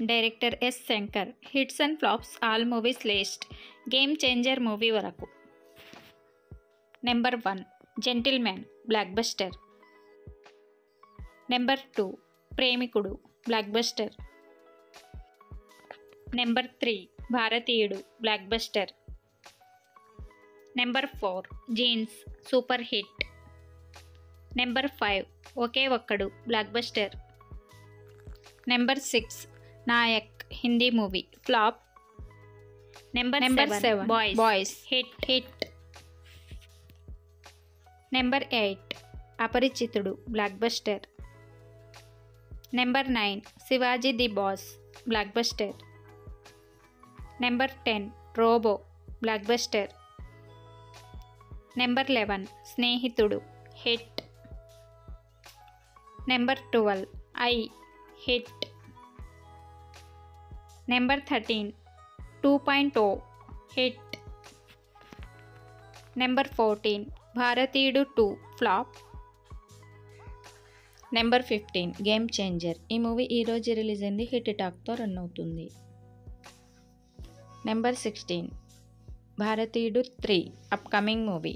Director S Shankar. Hits and flops all movies list. Game Changer movie వరకు. Number 1 Gentleman blockbuster. Number 2 Premikudu blockbuster. Number 3 Bharateeyudu blockbuster. Number 4 Jeans super hit. Number 5 Oke Okkadu blockbuster. Number 6 Nayak Hindi movie flop. Number 7 Boys hit. Number 8 Aparichitudu blockbuster. Number 9 Sivaji the boss blockbuster. Number 10 Robo blockbuster. Number 11 Snehithudu hit. Number 12 I hit. Number 13 2.0 hit. Number 14 భారతీయుడు 2 flop. Number 15 game changer. ఈ movie ఈరోజు release అయింది. Hit టాక్తో run అవుతుంది. Number 16 భారతీయుడు 3 upcoming movie.